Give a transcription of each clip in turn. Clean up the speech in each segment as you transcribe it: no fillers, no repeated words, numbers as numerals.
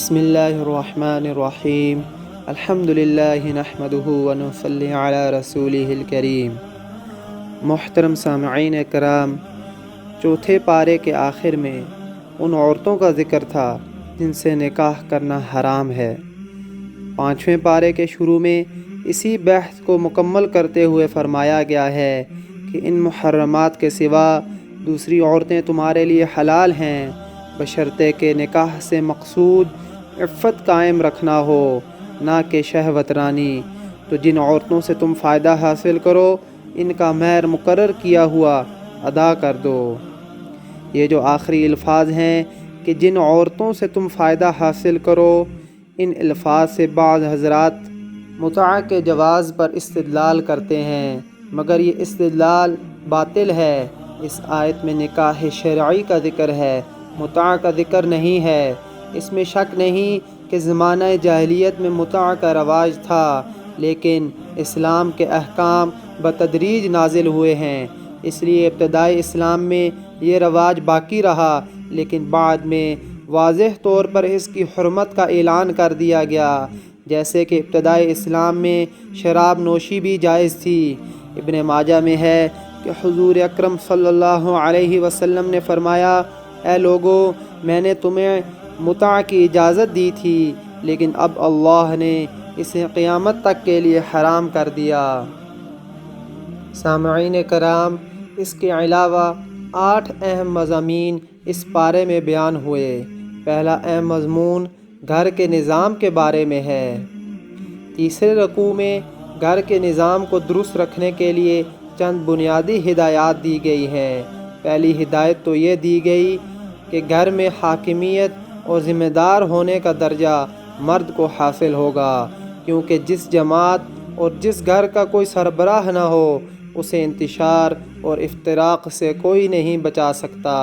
بسم اللہ الرحمن الرحیم الحمد للہ نحمدہ ونصلی علی رسولہ الکریم۔ محترم سامعین کرام، چوتھے پارے کے آخر میں ان عورتوں کا ذکر تھا جن سے نکاح کرنا حرام ہے۔ پانچویں پارے کے شروع میں اسی بحث کو مکمل کرتے ہوئے فرمایا گیا ہے کہ ان محرمات کے سوا دوسری عورتیں تمہارے لیے حلال ہیں، بشرطے کہ نکاح سے مقصود عفت قائم رکھنا ہو، نہ کہ شہوت رانی۔ تو جن عورتوں سے تم فائدہ حاصل کرو ان کا مہر مقرر کیا ہوا ادا کر دو۔ یہ جو آخری الفاظ ہیں کہ جن عورتوں سے تم فائدہ حاصل کرو، ان الفاظ سے بعض حضرات متعہ کے جواز پر استدلال کرتے ہیں، مگر یہ استدلال باطل ہے۔ اس آیت میں نکاح شرعی کا ذکر ہے، متعہ کا ذکر نہیں ہے۔ اس میں شک نہیں کہ زمانہ جاہلیت میں متعہ کا رواج تھا، لیکن اسلام کے احکام بتدریج نازل ہوئے ہیں، اس لیے ابتدائی اسلام میں یہ رواج باقی رہا، لیکن بعد میں واضح طور پر اس کی حرمت کا اعلان کر دیا گیا، جیسے کہ ابتدائی اسلام میں شراب نوشی بھی جائز تھی۔ ابن ماجہ میں ہے کہ حضور اکرم صلی اللہ علیہ وسلم نے فرمایا، اے لوگو، میں نے تمہیں متعہ کی اجازت دی تھی، لیکن اب اللہ نے اسے قیامت تک کے لیے حرام کر دیا۔ سامعین کرام، اس کے علاوہ 8 اہم مضامین اس پارے میں بیان ہوئے۔ پہلا اہم مضمون گھر کے نظام کے بارے میں ہے۔ تیسرے رکوع میں گھر کے نظام کو درست رکھنے کے لیے چند بنیادی ہدایات دی گئی ہیں۔ پہلی ہدایت تو یہ دی گئی کہ گھر میں حاکمیت اور ذمہ دار ہونے کا درجہ مرد کو حاصل ہوگا، کیونکہ جس جماعت اور جس گھر کا کوئی سربراہ نہ ہو، اسے انتشار اور افتراق سے کوئی نہیں بچا سکتا۔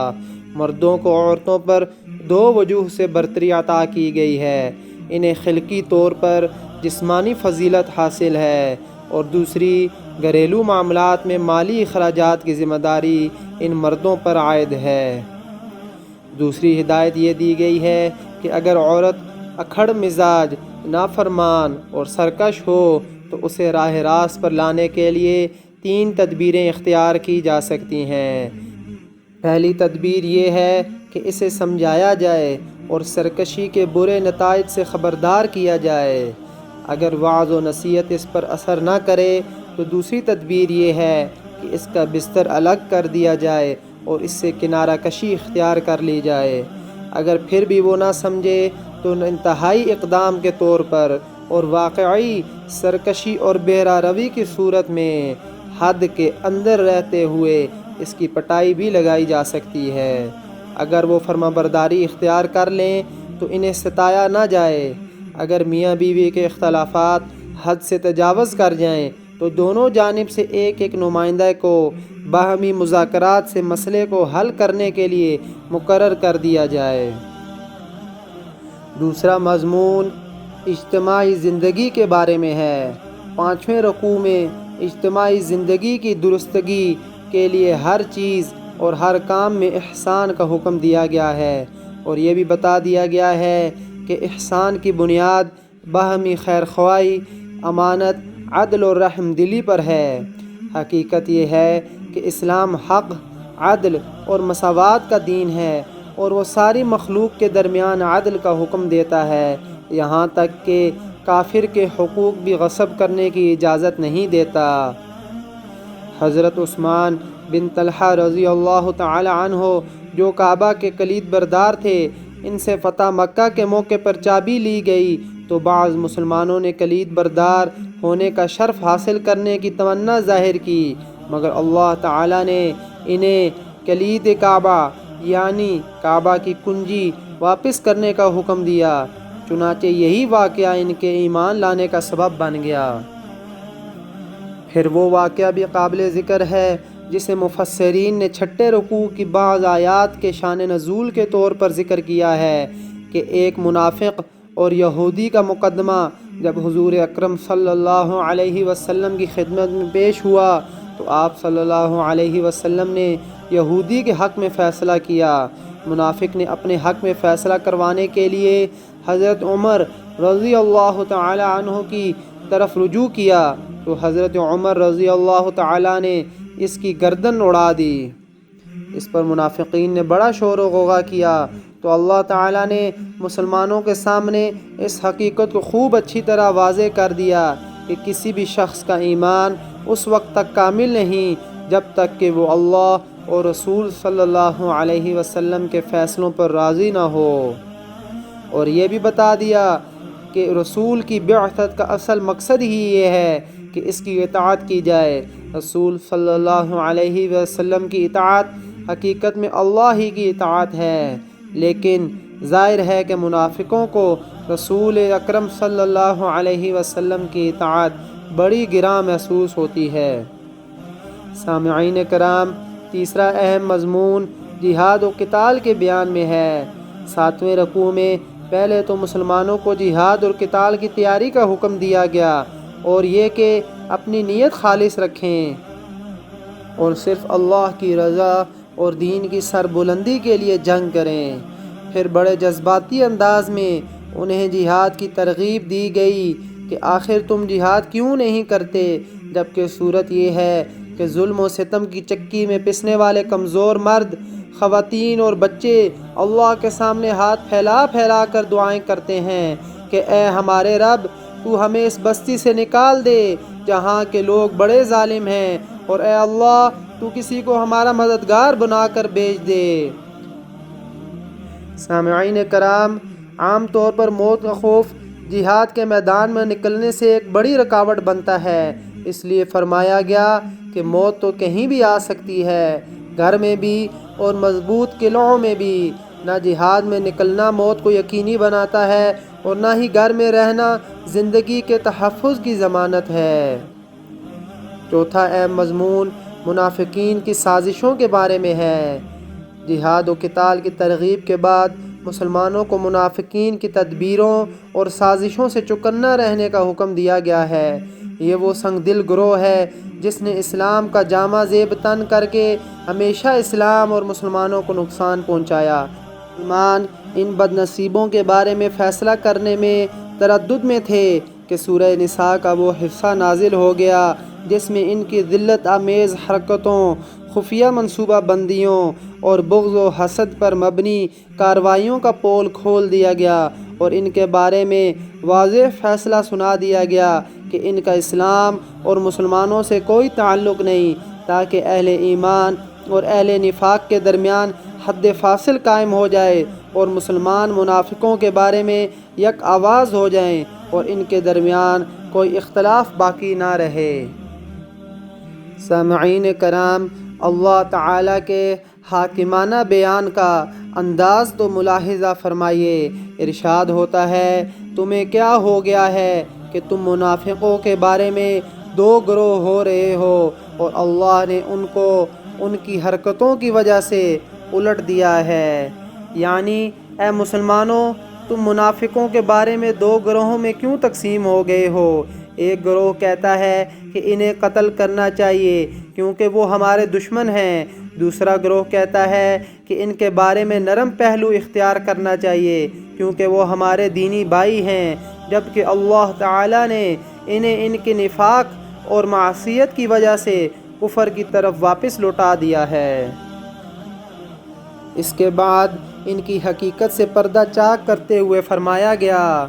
مردوں کو عورتوں پر 2 وجوہ سے برتری عطا کی گئی ہے، انہیں خلقی طور پر جسمانی فضیلت حاصل ہے، اور دوسری گھریلو معاملات میں مالی اخراجات کی ذمہ داری ان مردوں پر عائد ہے۔ دوسری ہدایت یہ دی گئی ہے کہ اگر عورت اکھڑ مزاج، نافرمان اور سرکش ہو تو اسے راہ راست پر لانے کے لیے 3 تدبیریں اختیار کی جا سکتی ہیں۔ پہلی تدبیر یہ ہے کہ اسے سمجھایا جائے اور سرکشی کے برے نتائج سے خبردار کیا جائے۔ اگر وعظ و نصیحت اس پر اثر نہ کرے تو دوسری تدبیر یہ ہے کہ اس کا بستر الگ کر دیا جائے اور اس سے کنارہ کشی اختیار کر لی جائے۔ اگر پھر بھی وہ نہ سمجھے تو انتہائی اقدام کے طور پر اور واقعی سرکشی اور بہرہ روی کی صورت میں حد کے اندر رہتے ہوئے اس کی پٹائی بھی لگائی جا سکتی ہے۔ اگر وہ فرمانبرداری اختیار کر لیں تو انہیں ستایا نہ جائے۔ اگر میاں بیوی کے اختلافات حد سے تجاوز کر جائیں تو دونوں جانب سے ایک نمائندہ کو باہمی مذاکرات سے مسئلے کو حل کرنے کے لیے مقرر کر دیا جائے۔ دوسرا مضمون اجتماعی زندگی کے بارے میں ہے۔ 5ویں رکوع میں اجتماعی زندگی کی درستگی کے لیے ہر چیز اور ہر کام میں احسان کا حکم دیا گیا ہے، اور یہ بھی بتا دیا گیا ہے کہ احسان کی بنیاد باہمی خیر خواہی، امانت، عدل اور رحم دلی پر ہے۔ حقیقت یہ ہے کہ اسلام حق، عدل اور مساوات کا دین ہے، اور وہ ساری مخلوق کے درمیان عدل کا حکم دیتا ہے، یہاں تک کہ کافر کے حقوق بھی غصب کرنے کی اجازت نہیں دیتا۔ حضرت عثمان بن طلحہ رضی اللہ تعالی عنہ جو کعبہ کے کلید بردار تھے، ان سے فتح مکہ کے موقع پر چابی لی گئی تو بعض مسلمانوں نے کلید بردار ہونے کا شرف حاصل کرنے کی تمنا ظاہر کی، مگر اللہ تعالی نے انہیں کلید کعبہ یعنی کعبہ کی کنجی واپس کرنے کا حکم دیا، چنانچہ یہی واقعہ ان کے ایمان لانے کا سبب بن گیا۔ پھر وہ واقعہ بھی قابل ذکر ہے جسے مفسرین نے 6 رکوع کی بعض آیات کے شان نزول کے طور پر ذکر کیا ہے کہ ایک منافق اور یہودی کا مقدمہ جب حضور اکرم صلی اللہ علیہ وسلم کی خدمت میں پیش ہوا تو آپ صلی اللہ علیہ وسلم نے یہودی کے حق میں فیصلہ کیا۔ منافق نے اپنے حق میں فیصلہ کروانے کے لیے حضرت عمر رضی اللہ تعالی عنہ کی طرف رجوع کیا تو حضرت عمر رضی اللہ تعالی نے اس کی گردن اڑا دی۔ اس پر منافقین نے بڑا شور و غوغا کیا تو اللہ تعالیٰ نے مسلمانوں کے سامنے اس حقیقت کو خوب اچھی طرح واضح کر دیا کہ کسی بھی شخص کا ایمان اس وقت تک کامل نہیں جب تک کہ وہ اللہ اور رسول صلی اللہ علیہ وسلم کے فیصلوں پر راضی نہ ہو، اور یہ بھی بتا دیا کہ رسول کی بعثت کا اصل مقصد ہی یہ ہے کہ اس کی اطاعت کی جائے۔ رسول صلی اللہ علیہ وسلم کی اطاعت حقیقت میں اللہ ہی کی اطاعت ہے، لیکن ظاہر ہے کہ منافقوں کو رسول اکرم صلی اللہ علیہ وسلم کی اطاعت بڑی گراں محسوس ہوتی ہے۔ سامعین کرام، تیسرا اہم مضمون جہاد و قتال کے بیان میں ہے۔ 7ویں رکوع میں پہلے تو مسلمانوں کو جہاد اور قتال کی تیاری کا حکم دیا گیا، اور یہ کہ اپنی نیت خالص رکھیں اور صرف اللہ کی رضا اور دین کی سربلندی کے لیے جنگ کریں۔ پھر بڑے جذباتی انداز میں انہیں جہاد کی ترغیب دی گئی کہ آخر تم جہاد کیوں نہیں کرتے، جبکہ صورت یہ ہے کہ ظلم و ستم کی چکی میں پسنے والے کمزور مرد، خواتین اور بچے اللہ کے سامنے ہاتھ پھیلا پھیلا کر دعائیں کرتے ہیں کہ اے ہمارے رب، تو ہمیں اس بستی سے نکال دے جہاں کے لوگ بڑے ظالم ہیں، اور اے اللہ تو کسی کو ہمارا مددگار بنا کر بھیج دے۔ سامعین کرام، عام طور پر موت کا خوف جہاد کے میدان میں نکلنے سے ایک بڑی رکاوٹ بنتا ہے، اس لیے فرمایا گیا کہ موت تو کہیں بھی آ سکتی ہے، گھر میں بھی اور مضبوط قلعوں میں بھی۔ نہ جہاد میں نکلنا موت کو یقینی بناتا ہے اور نہ ہی گھر میں رہنا زندگی کے تحفظ کی ضمانت ہے۔ چوتھا اہم مضمون منافقین کی سازشوں کے بارے میں ہے۔ جہاد و قتال کی ترغیب کے بعد مسلمانوں کو منافقین کی تدبیروں اور سازشوں سے چوکنا رہنے کا حکم دیا گیا ہے۔ یہ وہ سنگ دل گروہ ہے جس نے اسلام کا جامہ زیب تن کر کے ہمیشہ اسلام اور مسلمانوں کو نقصان پہنچایا۔ ایمان ان بد نصیبوں کے بارے میں فیصلہ کرنے میں تردد میں تھے کہ سورہ نساء کا وہ حصہ نازل ہو گیا جس میں ان کی ذلت آمیز حرکتوں، خفیہ منصوبہ بندیوں اور بغض و حسد پر مبنی کارروائیوں کا پول کھول دیا گیا، اور ان کے بارے میں واضح فیصلہ سنا دیا گیا کہ ان کا اسلام اور مسلمانوں سے کوئی تعلق نہیں، تاکہ اہل ایمان اور اہل نفاق کے درمیان حد فاصل قائم ہو جائے اور مسلمان منافقوں کے بارے میں یک آواز ہو جائیں اور ان کے درمیان کوئی اختلاف باقی نہ رہے۔ سامعین کرام، اللہ تعالیٰ کے حاکمانہ بیان کا انداز تو ملاحظہ فرمائیے۔ ارشاد ہوتا ہے، تمہیں کیا ہو گیا ہے کہ تم منافقوں کے بارے میں دو گروہ ہو رہے ہو، اور اللہ نے ان کو ان کی حرکتوں کی وجہ سے الٹ دیا ہے۔ یعنی اے مسلمانوں، تم منافقوں کے بارے میں دو گروہوں میں کیوں تقسیم ہو گئے ہو؟ ایک گروہ کہتا ہے کہ انہیں قتل کرنا چاہیے کیونکہ وہ ہمارے دشمن ہیں، دوسرا گروہ کہتا ہے کہ ان کے بارے میں نرم پہلو اختیار کرنا چاہیے کیونکہ وہ ہمارے دینی بھائی ہیں، جبکہ اللہ تعالیٰ نے انہیں ان کے نفاق اور معصیت کی وجہ سے کفر کی طرف واپس لوٹا دیا ہے۔ اس کے بعد ان کی حقیقت سے پردہ چاک کرتے ہوئے فرمایا گیا،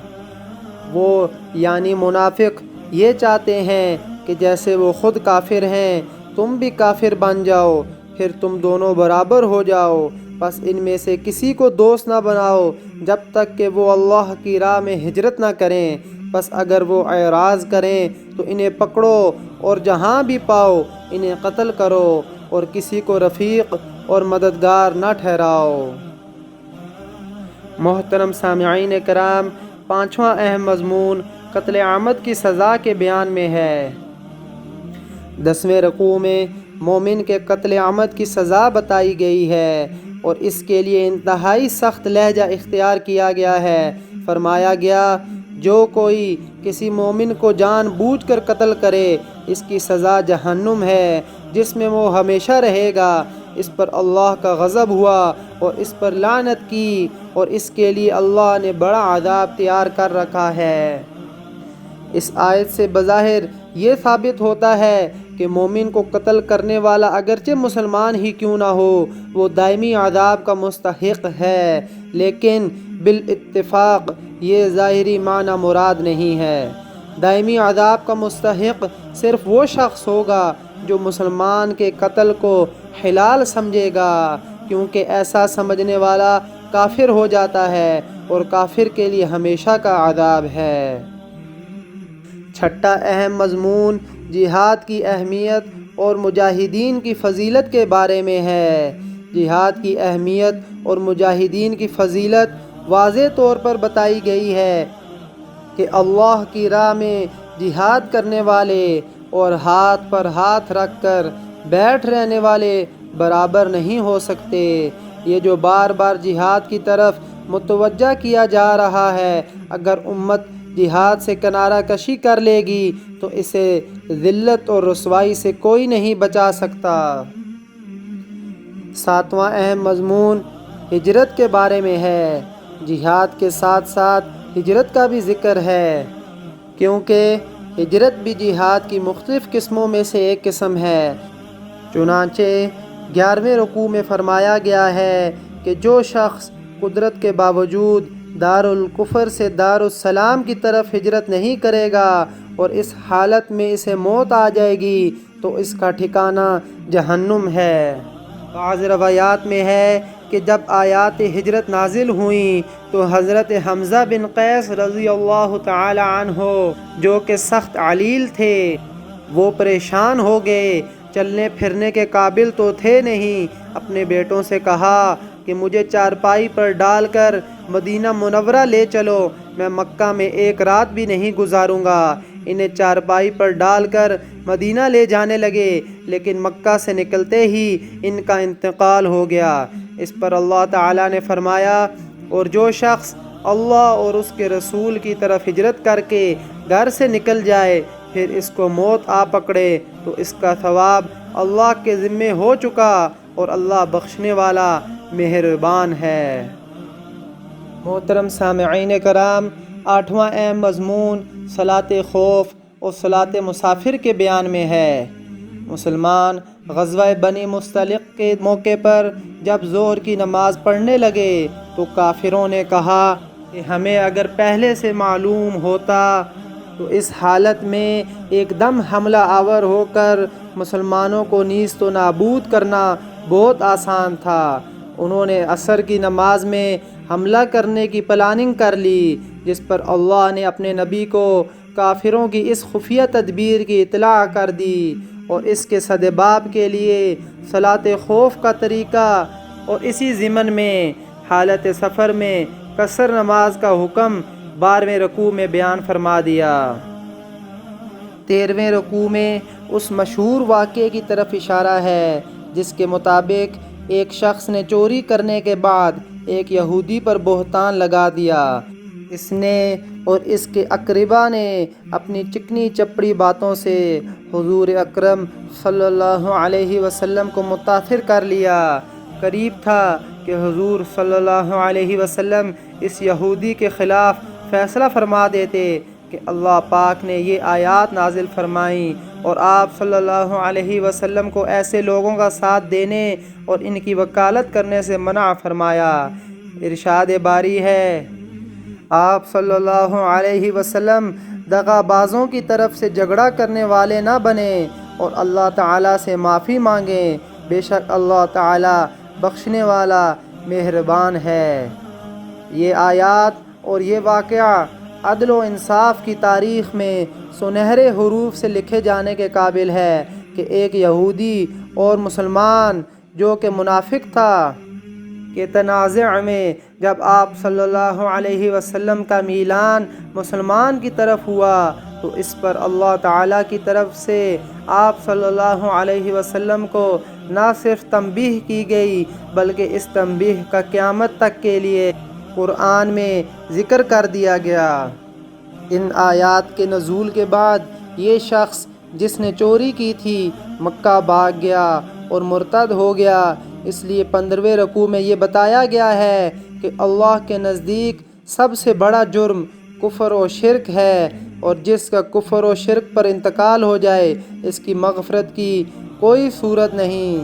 وہ یعنی منافق یہ چاہتے ہیں کہ جیسے وہ خود کافر ہیں تم بھی کافر بن جاؤ، پھر تم دونوں برابر ہو جاؤ، بس ان میں سے کسی کو دوست نہ بناؤ جب تک کہ وہ اللہ کی راہ میں ہجرت نہ کریں، بس اگر وہ اعراض کریں تو انہیں پکڑو اور جہاں بھی پاؤ انہیں قتل کرو اور کسی کو رفیق اور مددگار نہ ٹھہراؤ۔ محترم سامعین کرام، پانچواں اہم مضمون قتل عامد کی سزا کے بیان میں ہے۔ 10ویں رکوع میں مومن کے قتل عامد کی سزا بتائی گئی ہے اور اس کے لیے انتہائی سخت لہجہ اختیار کیا گیا ہے۔ فرمایا گیا، جو کوئی کسی مومن کو جان بوجھ کر قتل کرے اس کی سزا جہنم ہے جس میں وہ ہمیشہ رہے گا، اس پر اللہ کا غضب ہوا اور اس پر لعنت کی، اور اس کے لیے اللہ نے بڑا عذاب تیار کر رکھا ہے۔ اس آیت سے بظاہر یہ ثابت ہوتا ہے کہ مومن کو قتل کرنے والا اگرچہ مسلمان ہی کیوں نہ ہو، وہ دائمی عذاب کا مستحق ہے، لیکن بالاتفاق یہ ظاہری معنی مراد نہیں ہے۔ دائمی عذاب کا مستحق صرف وہ شخص ہوگا جو مسلمان کے قتل کو حلال سمجھے گا، کیونکہ ایسا سمجھنے والا کافر ہو جاتا ہے اور کافر کے لیے ہمیشہ کا عذاب ہے۔ چھٹا اہم مضمون جہاد کی اہمیت اور مجاہدین کی فضیلت کے بارے میں ہے۔ جہاد کی اہمیت اور مجاہدین کی فضیلت واضح طور پر بتائی گئی ہے کہ اللہ کی راہ میں جہاد کرنے والے اور ہاتھ پر ہاتھ رکھ کر بیٹھ رہنے والے برابر نہیں ہو سکتے۔ یہ جو بار بار جہاد کی طرف متوجہ کیا جا رہا ہے، اگر امت جہاد سے کنارہ کشی کر لے گی تو اسے ذلت اور رسوائی سے کوئی نہیں بچا سکتا۔ ساتواں اہم مضمون ہجرت کے بارے میں ہے۔ جہاد کے ساتھ ساتھ ہجرت کا بھی ذکر ہے، کیونکہ ہجرت بھی جہاد کی مختلف قسموں میں سے ایک قسم ہے۔ چنانچہ 11ویں رکوع میں فرمایا گیا ہے کہ جو شخص قدرت کے باوجود دارالکفر سے دارالسلام کی طرف ہجرت نہیں کرے گا اور اس حالت میں اسے موت آ جائے گی تو اس کا ٹھکانہ جہنم ہے۔ بعض روایات میں ہے کہ جب آیات ہجرت نازل ہوئیں تو حضرت حمزہ بن قیس رضی اللہ تعالی عنہ جو کہ سخت علیل تھے، وہ پریشان ہو گئے، چلنے پھرنے کے قابل تو تھے نہیں۔ اپنے بیٹوں سے کہا کہ مجھے چارپائی پر ڈال کر مدینہ منورہ لے چلو، میں مکہ میں ایک رات بھی نہیں گزاروں گا۔ انہیں چارپائی پر ڈال کر مدینہ لے جانے لگے، لیکن مکہ سے نکلتے ہی ان کا انتقال ہو گیا۔ اس پر اللہ تعالیٰ نے فرمایا، اور جو شخص اللہ اور اس کے رسول کی طرف ہجرت کر کے گھر سے نکل جائے پھر اس کو موت آ پکڑے تو اس کا ثواب اللہ کے ذمے ہو چکا، اور اللہ بخشنے والا مہربان ہے۔ محترم سامعین کرام، 8واں اہم مضمون صلاۃ خوف اور صلاۃ مسافر کے بیان میں ہے۔ مسلمان غزوہ بنی مصطلق کے موقع پر جب ظہر کی نماز پڑھنے لگے تو کافروں نے کہا کہ ہمیں اگر پہلے سے معلوم ہوتا تو اس حالت میں ایک دم حملہ آور ہو کر مسلمانوں کو نیست و نابود کرنا بہت آسان تھا۔ انہوں نے عصر کی نماز میں حملہ کرنے کی پلاننگ کر لی، جس پر اللہ نے اپنے نبی کو کافروں کی اس خفیہ تدبیر کی اطلاع کر دی، اور اس کے سدباب کے لیے صلاۃ خوف کا طریقہ اور اسی ضمن میں حالت سفر میں قصر نماز کا حکم 12ویں رکوع میں بیان فرما دیا۔ 13ویں رکوع میں اس مشہور واقعے کی طرف اشارہ ہے جس کے مطابق ایک شخص نے چوری کرنے کے بعد ایک یہودی پر بہتان لگا دیا۔ اس نے اور اس کے اقربا نے اپنی چکنی چپڑی باتوں سے حضور اکرم صلی اللہ علیہ وسلم کو متاثر کر لیا۔ قریب تھا کہ حضور صلی اللہ علیہ وسلم اس یہودی کے خلاف فیصلہ فرما دیتے کہ اللہ پاک نے یہ آیات نازل فرمائیں اور آپ صلی اللہ علیہ وسلم کو ایسے لوگوں کا ساتھ دینے اور ان کی وکالت کرنے سے منع فرمایا۔ ارشاد باری ہے، آپ صلی اللہ علیہ وسلم دغا بازوں کی طرف سے جھگڑا کرنے والے نہ بنیں اور اللہ تعالیٰ سے معافی مانگیں، بے شک اللہ تعالیٰ بخشنے والا مہربان ہے۔ یہ آیات اور یہ واقعہ عدل و انصاف کی تاریخ میں سنہرے حروف سے لکھے جانے کے قابل ہے کہ ایک یہودی اور مسلمان جو کہ منافق تھا کے تنازع میں جب آپ صلی اللہ علیہ وسلم کا میلان مسلمان کی طرف ہوا تو اس پر اللہ تعالیٰ کی طرف سے آپ صلی اللہ علیہ وسلم کو نہ صرف تنبیہ کی گئی بلکہ اس تنبیہ کا قیامت تک کے لیے قرآن میں ذکر کر دیا گیا۔ ان آیات کے نزول کے بعد یہ شخص جس نے چوری کی تھی مکہ بھاگ گیا اور مرتد ہو گیا۔ اس لیے 15ویں رکوع میں یہ بتایا گیا ہے کہ اللہ کے نزدیک سب سے بڑا جرم کفر و شرک ہے، اور جس کا کفر و شرک پر انتقال ہو جائے اس کی مغفرت کی کوئی صورت نہیں۔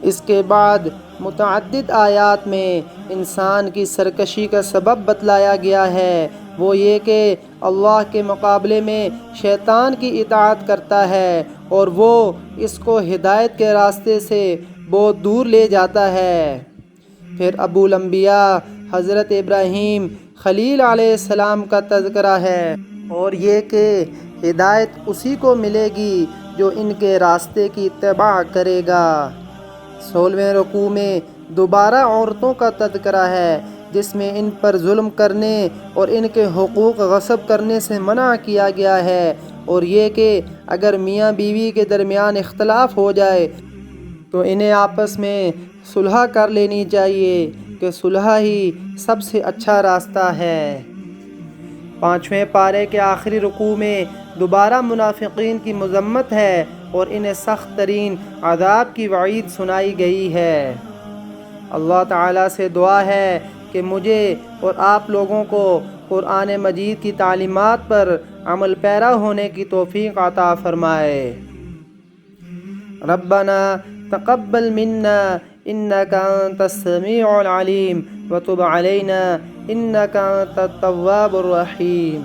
اس کے بعد متعدد آیات میں انسان کی سرکشی کا سبب بتلایا گیا ہے، وہ یہ کہ اللہ کے مقابلے میں شیطان کی اطاعت کرتا ہے اور وہ اس کو ہدایت کے راستے سے بہت دور لے جاتا ہے۔ پھر ابو الانبیاء حضرت ابراہیم خلیل علیہ السلام کا تذکرہ ہے، اور یہ کہ ہدایت اسی کو ملے گی جو ان کے راستے کی اتباع کرے گا۔ 16ویں رکوع میں دوبارہ عورتوں کا تذکرہ ہے، جس میں ان پر ظلم کرنے اور ان کے حقوق غصب کرنے سے منع کیا گیا ہے، اور یہ کہ اگر میاں بیوی کے درمیان اختلاف ہو جائے تو انہیں آپس میں صلح کر لینی چاہیے کہ صلح ہی سب سے اچھا راستہ ہے۔ 5ویں پارے کے آخری رکوع میں دوبارہ منافقین کی مذمت ہے اور انہیں سخت ترین عذاب کی وعید سنائی گئی ہے۔ اللہ تعالیٰ سے دعا ہے کہ مجھے اور آپ لوگوں کو قرآن مجید کی تعلیمات پر عمل پیرا ہونے کی توفیق عطا فرمائے۔ ربنا تقبل منا انك انت السميع العليم وتب علينا انك انت التواب الرحيم۔